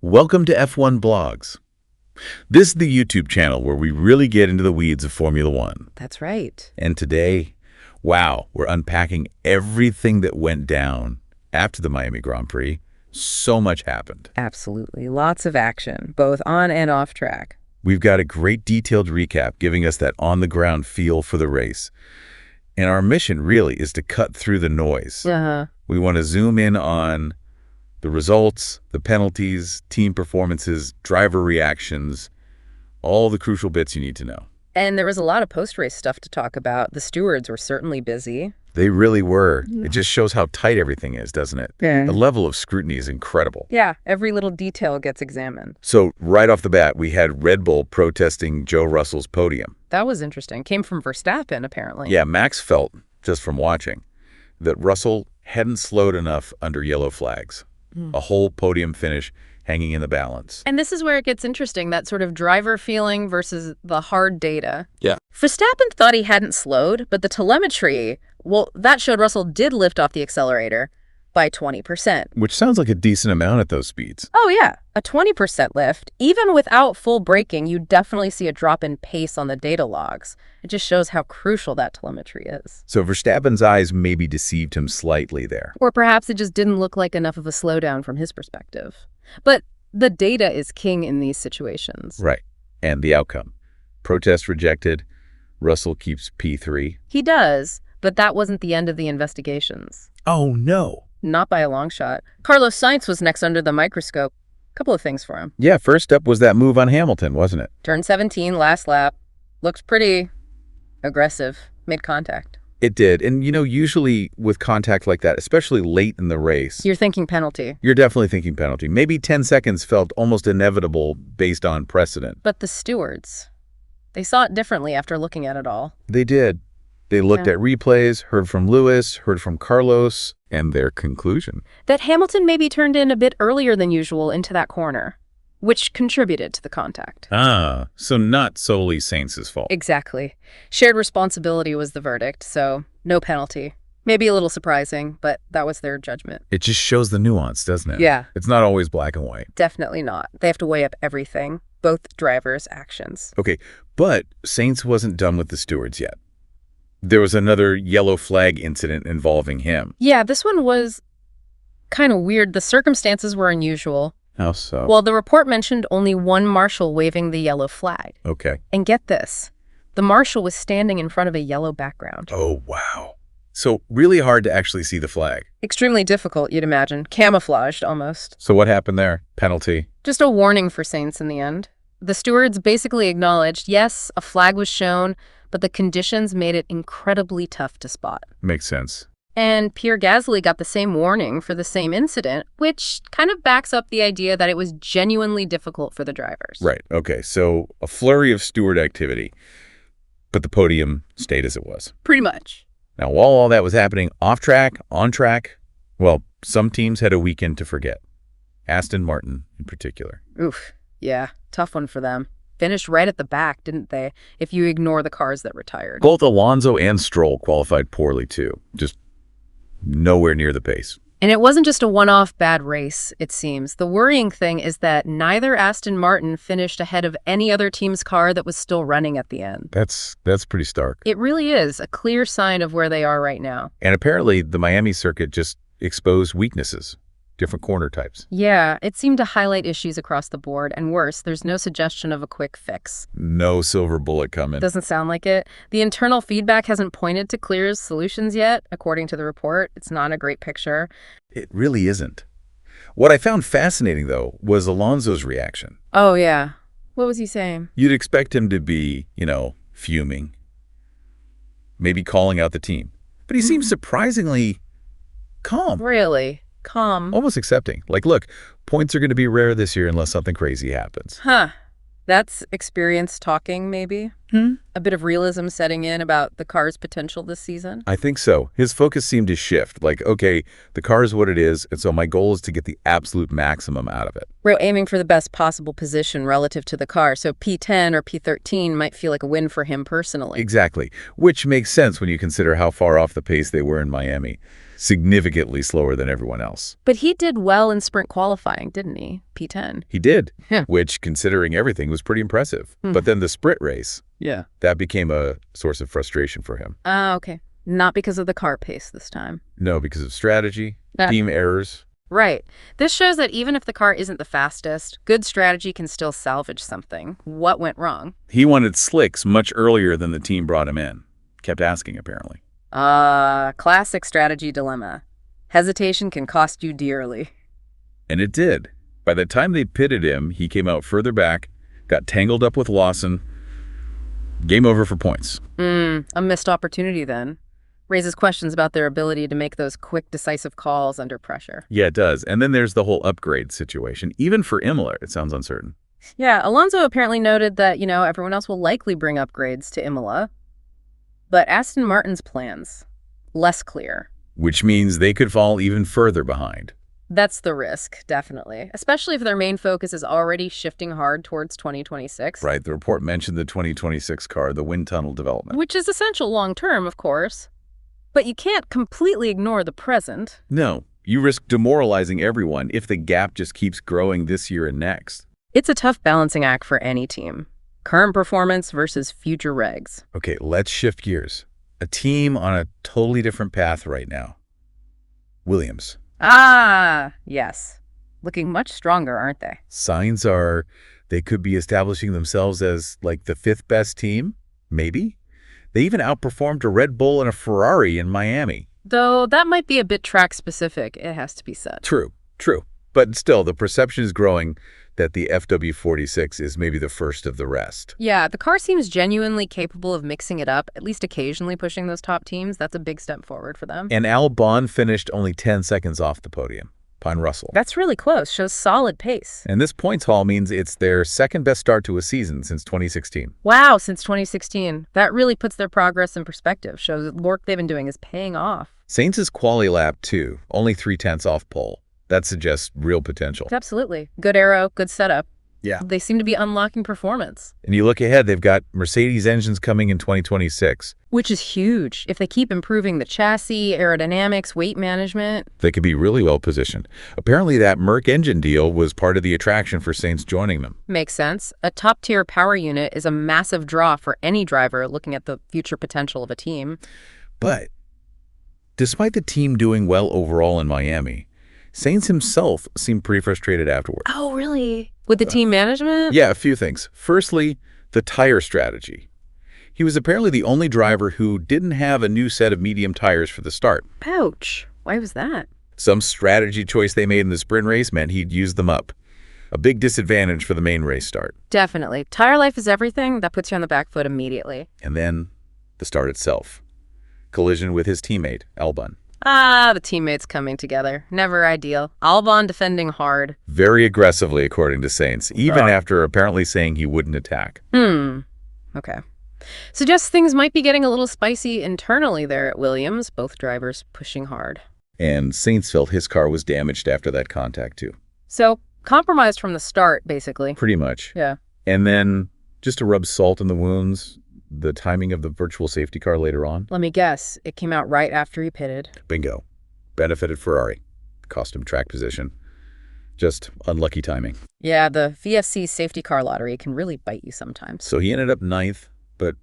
Welcome to F1 Blogs. This is the YouTube channel where we really get into the weeds of Formula One. That's right. And today, wow, we're unpacking everything that went down after the Miami Grand Prix. So much happened. Absolutely. Lots of action, both on and off track. We've got a great detailed recap giving us that on-the-ground feel for the race. And our mission really is to cut through the noise. We want to zoom in on the results, the penalties, team performances, driver reactions, all the crucial bits you need to know. And there was a lot of post-race stuff to talk about. The stewards were certainly busy. They really were. It just shows how tight everything is, doesn't it? Yeah. The level of scrutiny is incredible. Yeah, every little detail gets examined. So right off the bat, we had Red Bull protesting Joe Russell's podium. That was interesting. Came from Verstappen, apparently. Yeah, Max felt, just from watching, that Russell hadn't slowed enough under yellow flags. A whole podium finish hanging in the balance. And this is where it gets interesting, that sort of driver feeling versus the hard data. Yeah. Verstappen thought he hadn't slowed, but the telemetry, well, that showed Russell did lift off the accelerator by 20%. Which sounds like a decent amount at those speeds. Oh, yeah. A 20% lift. Even without full braking, you definitely see a drop in pace on the data logs. It just shows how crucial that telemetry is. So Verstappen's eyes maybe deceived him slightly there. Or perhaps it just didn't look like enough of a slowdown from his perspective. But the data is king in these situations. Right. And the outcome. Protest rejected. Russell keeps P3. He does, but that wasn't the end of the investigations. Oh, no. Not by a long shot. Carlos Sainz was next under the microscope. Couple of things for him. Yeah, first up was that move on Hamilton, wasn't it? Turn 17, last lap. Looks pretty aggressive. Made contact. It did. And, you know, usually with contact like that, especially late in the race, You're thinking penalty. you're definitely thinking penalty. Maybe 10 seconds felt almost inevitable based on precedent. But the stewards, they saw it differently after looking at it all. They did. They looked at replays, heard from Lewis, heard from Carlos, and their conclusion. That Hamilton maybe turned in a bit earlier than usual into that corner, which contributed to the contact. Ah, so not solely Sainz's fault. Exactly. Shared responsibility was the verdict, so no penalty. Maybe a little surprising, but that was their judgment. It just shows the nuance, doesn't it? Yeah. It's not always black and white. Definitely not. They have to weigh up everything, both drivers' actions. Okay, but Sainz wasn't done with the stewards yet. There was another yellow flag incident involving him. Yeah, this one was kind of weird. The circumstances were unusual. How so? Well, the report mentioned only one marshal waving the yellow flag. Okay. And get this, the marshal was standing in front of a yellow background. Oh, wow. So really hard to actually see the flag. Extremely difficult, you'd imagine. Camouflaged, almost. So what happened there? Penalty. Just a warning for Sainz in the end. The stewards basically acknowledged, yes, a flag was shown, but the conditions made it incredibly tough to spot. Makes sense. And Pierre Gasly got the same warning for the same incident, which kind of backs up the idea that it was genuinely difficult for the drivers. Right. Okay. So a flurry of steward activity, but the podium stayed as it was. Pretty much. Now, while all that was happening off track, on track, well, some teams had a weekend to forget. AstonMartin in particular. Oof. Yeah. Tough one for them. Finished right at the back, didn't they, if you ignore the cars that retired. Both Alonso and Stroll qualified poorly, too. Just nowhere near the pace. And it wasn't just a one-off bad race, it seems. The worrying thing is that neither Aston Martin finished ahead of any other team's car that was still running at the end. That's pretty stark. It really is a clear sign of where they are right now. And apparently the Miami circuit just exposed weaknesses, different corner types. Yeah, it seemed to highlight issues across the board, and worse, there's no suggestion of a quick fix. No silver bullet coming. Doesn't sound like it. The internal feedback hasn't pointed to clear solutions yet, according to the report. It's not a great picture. It really isn't. What I found fascinating, though, was Alonso's reaction. Oh, yeah. What was he saying? You'd expect him to be, fuming, maybe calling out the team. But he seems surprisingly calm. Really? Calm. Almost accepting. Like, look, points are going to be rare this year unless something crazy happens. Huh. That's experience talking, maybe? A bit of realism setting in about the car's potential this season? I think so. His focus seemed to shift. Like, okay, the car is what it is, and so my goal is to get the absolute maximum out of it. We're aiming for the best possible position relative to the car, so P10 or P13 might feel like a win for him personally. Exactly, which makes sense when you consider how far off the pace they were in Miami. significantly slower than everyone else. But he did well in sprint qualifying, didn't he? P10. He did, Yeah. which, considering everything, was pretty impressive. But then the sprint race, that became a source of frustration for him. Okay. Not because of the car pace this time. No, because of strategy, team errors. Right. This shows that even if the car isn't the fastest, good strategy can still salvage something. What went wrong? He wanted slicks much earlier than the team brought him in. Kept asking, apparently. Classic strategy dilemma. Hesitation can cost you dearly. And it did. By the time they pitted him, he came out further back, got tangled up with Lawson. Game over for points. A missed opportunity then. Raises questions about their ability to make those quick, decisive calls under pressure. Yeah, it does. And then there's the whole upgrade situation. Even for Imola, it sounds uncertain. Yeah, Alonso apparently noted that, everyone else will likely bring upgrades to Imola. But Aston Martin's plans, less clear. Which means they could fall even further behind. That's the risk, definitely. Especially if their main focus is already shifting hard towards 2026. Right, the report mentioned the 2026 car, the wind tunnel development. Which is essential long-term, of course. But you can't completely ignore the present. No, you risk demoralizing everyone if the gap just keeps growing this year and next. It's a tough balancing act for any team. Current performance versus future regs. Okay, let's shift gears. A team on a totally different path right now. Williams. Yes. Looking much stronger, aren't they? Signs are they could be establishing themselves as like the 5th best team, maybe? They even outperformed a Red Bull and a Ferrari in Miami. Though that might be a bit track-specific, it has to be said. True. But still, the perception is growing that the FW46 is maybe the first of the rest. Yeah, the car seems genuinely capable of mixing it up, at least occasionally pushing those top teams. That's a big step forward for them. And Albon finished only 10 seconds off the podium. Pine Russell. That's really close. Shows solid pace. And this points haul means it's their second best start to a season since 2016. Wow, since 2016. That really puts their progress in perspective. Shows that the work they've been doing is paying off. SAINZ'S quali lap 2, only 0.3 off pole. That suggests real potential. Absolutely. Good aero, good setup. Yeah. They seem to be unlocking performance. And you look ahead, they've got Mercedes engines coming in 2026. Which is huge. If they keep improving the chassis, aerodynamics, weight management. They could be really well positioned. Apparently that Merc engine deal was part of the attraction for SAINZ'S joining them. Makes sense. A top-tier power unit is a massive draw for any driver looking at the future potential of a team. But despite the team doing well overall in Miami, SAINZ'S himself seemed pretty frustrated afterward. Oh, really? With the team management? Yeah, a few things. Firstly, the tire strategy. He was apparently the only driver who didn't have a new set of medium tires for the start. Ouch. Why was that? Some strategy choice they made in the sprint race meant he'd use them up. A big disadvantage for the main race start. Definitely. Tire life is everything. That puts you on the back foot immediately. And then the start itself. Collision with his teammate, Albon. The teammates coming together. Never ideal. Albon defending hard. Very aggressively, according to SAINZ'S, even after apparently saying he wouldn't attack. Okay. Suggests things might be getting a little spicy internally there at Williams, both drivers pushing hard. And SAINZ'S felt his car was damaged after that contact, too. So, compromised from the start, basically. Pretty much. Yeah. And then, just to rub salt in the wounds, the timing of the virtual safety car later on. Let me guess. It came out right after he pitted. Bingo. Benefited Ferrari. Cost him track position. Just unlucky timing. Yeah, the VFC safety car lottery can really bite you sometimes. So he ended up 9th, but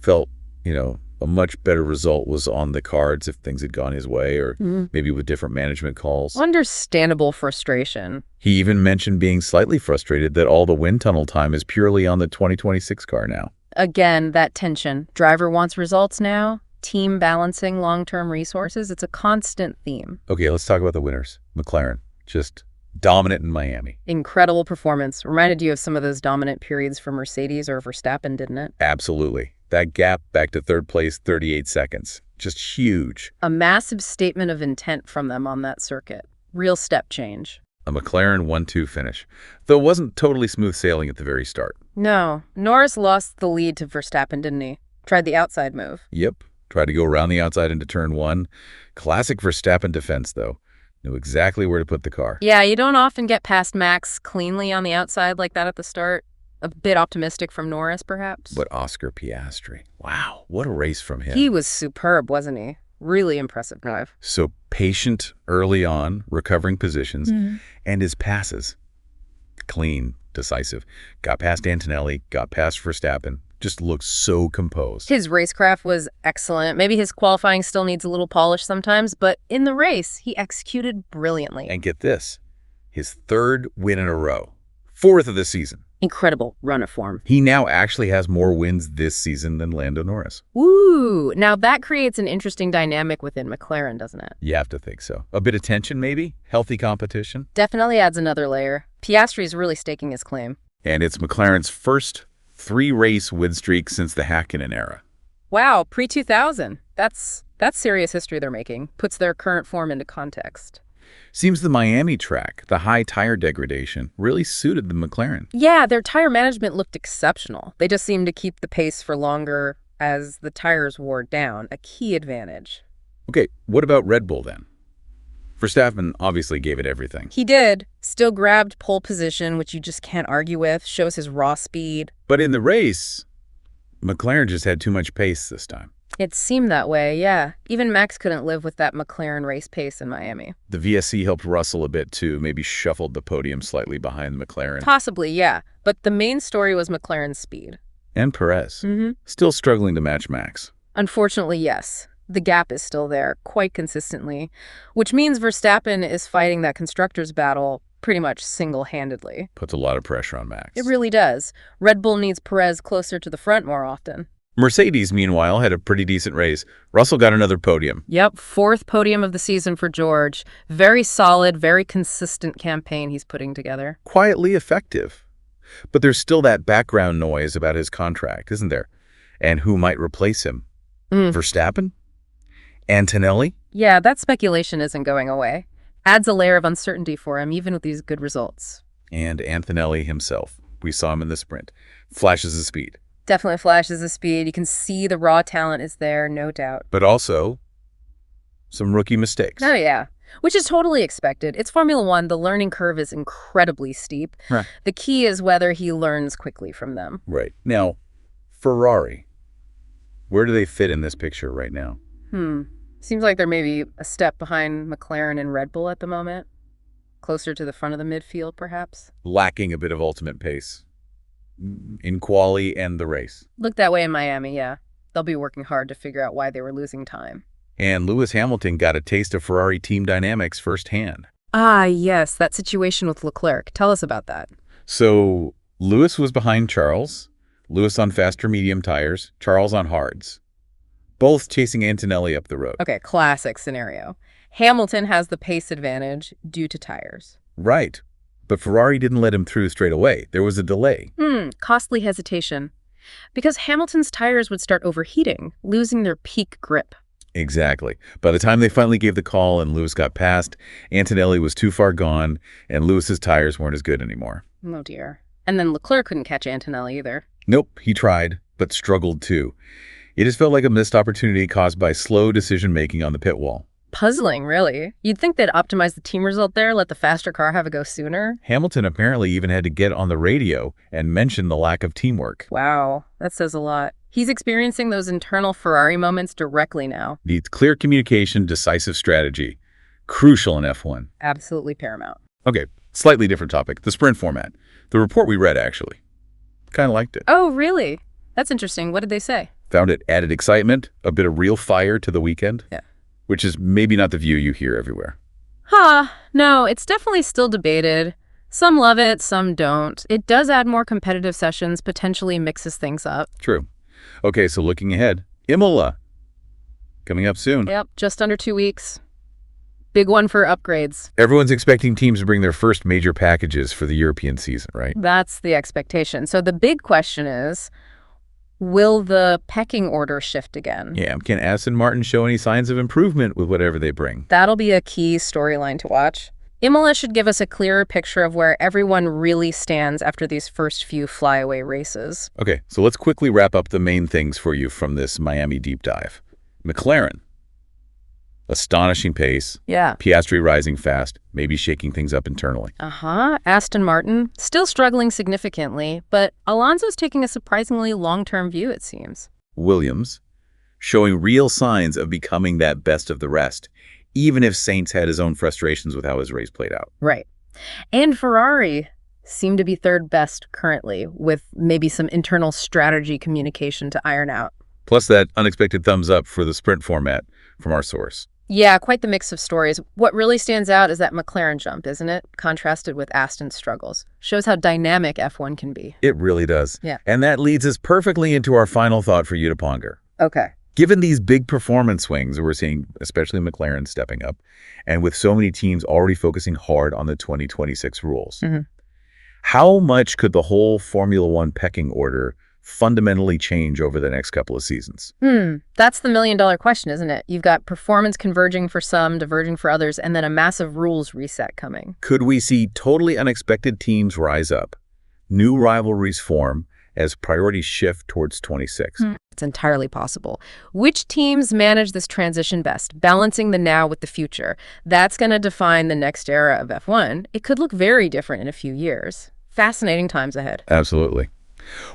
felt, a much better result was on the cards if things had gone his way, or maybe with different management calls. Understandable frustration. He even mentioned being slightly frustrated that all the wind tunnel time is purely on the 2026 car now. Again, that tension. Driver wants results now. Team balancing long-term resources. It's a constant theme. Okay, let's talk about the winners. McLaren, just dominant in Miami. Incredible performance. Reminded you of some of those dominant periods for Mercedes or Verstappen, didn't it? Absolutely. That gap back to 3rd place, 38 seconds. Just huge. A massive statement of intent from them on that circuit. Real step change. A McLaren 1-2 finish, though it wasn't totally smooth sailing at the very start. No. Norris lost the lead to Verstappen, didn't he? Tried the outside move. Yep. Tried to go around the outside into turn 1. Classic Verstappen defense, though. Knew exactly where to put the car. Yeah, you don't often get past Max cleanly on the outside like that at the start. A bit optimistic from Norris, perhaps. But Oscar Piastri. Wow, what a race from him. He was superb, wasn't he? Really impressive drive. So patient early on, recovering positions, and his passes. Clean, decisive. Got past Antonelli, got past Verstappen. Just looks so composed. His racecraft was excellent. Maybe his qualifying still needs a little polish sometimes, but in the race, he executed brilliantly. And get this, his 3rd win in a row. 4th of the season. Incredible run of form. He now actually has more wins this season than Lando Norris. Woo! Now that creates an interesting dynamic within McLaren, doesn't it? You have to think so. A bit of tension, maybe? Healthy competition? Definitely adds another layer. Piastri's really staking his claim. And it's McLaren's first 3-race win streak since the Häkkinen era. Wow, pre-2000. That's serious history they're making. Puts their current form into context. Seems the Miami track, the high tire degradation, really suited the McLaren. Yeah, their tire management looked exceptional. They just seemed to keep the pace for longer as the tires wore down, a key advantage. Okay, what about Red Bull then? Verstappen obviously gave it everything. He did. Still grabbed pole position, which you just can't argue with. Shows his raw speed. But in the race, McLaren just had too much pace this time. It seemed that way, yeah. Even Max couldn't live with that McLaren race pace in Miami. The VSC helped Russell a bit too, maybe shuffled the podium slightly behind McLaren. Possibly, yeah. But the main story was McLaren's speed. And Perez. Still struggling to match Max. Unfortunately, yes. The gap is still there, quite consistently, which means Verstappen is fighting that constructors' battle pretty much single-handedly. Puts a lot of pressure on Max. It really does. Red Bull needs Perez closer to the front more often. Mercedes, meanwhile, had a pretty decent race. Russell got another podium. Yep, 4th podium of the season for George. Very solid, very consistent campaign he's putting together. Quietly effective. But there's still that background noise about his contract, isn't there? And who might replace him? Verstappen? Antonelli? Yeah, that speculation isn't going away. Adds a layer of uncertainty for him, even with these good results. And Antonelli himself. We saw him in the sprint. Flashes of speed. Definitely flashes of speed. You can see the raw talent is there, no doubt. But also, some rookie mistakes. Oh, yeah. Which is totally expected. It's Formula One. The learning curve is incredibly steep. Right. The key is whether he learns quickly from them. Right. Now, Ferrari. Where do they fit in this picture right now? Seems like they're maybe a step behind McLaren and Red Bull at the moment. Closer to the front of the midfield, perhaps. Lacking a bit of ultimate pace. In quali and the race. Looked that way in Miami, yeah. They'll be working hard to figure out why they were losing time. And Lewis Hamilton got a taste of Ferrari team dynamics firsthand. Ah, yes, that situation with Leclerc. Tell us about that. So Lewis was behind Charles. Lewis on faster medium tires, Charles on hards. Both chasing Antonelli up the road. Okay, classic scenario. Hamilton has the pace advantage due to tires. Right. But Ferrari didn't let him through straight away. There was a delay. Costly hesitation. Because Hamilton's tires would start overheating, losing their peak grip. Exactly. By the time they finally gave the call and Lewis got past, Antonelli was too far gone, and Lewis's tires weren't as good anymore. Oh, dear. And then Leclerc couldn't catch Antonelli either. Nope, he tried, but struggled too. It just felt like a missed opportunity caused by slow decision-making on the pit wall. Puzzling, really. You'd think they'd optimize the team result there, let the faster car have a go sooner. Hamilton apparently even had to get on the radio and mention the lack of teamwork. Wow, that says a lot. He's experiencing those internal Ferrari moments directly now. Needs clear communication, decisive strategy. Crucial in F1. Absolutely paramount. Okay, slightly different topic. The sprint format. The report we read, actually. Kind of liked it. Oh, really? That's interesting. What did they say? Found it added excitement, a bit of real fire to the weekend. Yeah. Which is maybe not the view you hear everywhere. No, it's definitely still debated. Some love it, some don't. It does add more competitive sessions, potentially mixes things up. True. Okay, so looking ahead, Imola. Coming up soon. Yep, just under 2 weeks. Big one for upgrades. Everyone's expecting teams to bring their first major packages for the European season, right? That's the expectation. So the big question is, will the pecking order shift again? Yeah, can AstonMartin show any signs of improvement with whatever they bring? That'll be a key storyline to watch. Imola should give us a clearer picture of where everyone really stands after these first few flyaway races. Okay, so let's quickly wrap up the main things for you from this Miami deep dive. McLaren. Astonishing pace. Yeah. Piastri rising fast, maybe shaking things up internally. Aston Martin, still struggling significantly, but Alonso's taking a surprisingly long-term view, it seems. Williams. showing real signs of becoming that best of the rest, even if Sainz had his own frustrations with how his race played out. Right. And Ferrari seem to be third best currently, with maybe some internal strategy communication to iron out. Plus that unexpected thumbs up for the sprint format from our source. Yeah, quite the mix of stories. What really stands out is that McLaren jump, isn't it? Contrasted with Aston's struggles. Shows how dynamic F1 can be. It really does. Yeah. And that leads us perfectly into our final thought for you to ponder. Okay. Given these big performance swings we're seeing, especially McLaren stepping up, and with so many teams already focusing hard on the 2026 rules, how much could the whole Formula One pecking order fundamentally change over the next couple of seasons? That's the million-dollar question, isn't it? You've got performance converging for some, diverging for others, and then a massive rules reset coming. Could we see totally unexpected teams rise up, new rivalries form as priorities shift towards 26? It's entirely possible. Which teams manage this transition best, balancing the now with the future? That's going to define the next era of F1. It could look very different in a few years. Fascinating times ahead. Absolutely.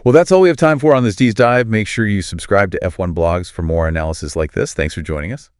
Well, that's all we have time for on this Deep Dive. Make sure you subscribe to F1 Blogs for more analysis like this. Thanks for joining us.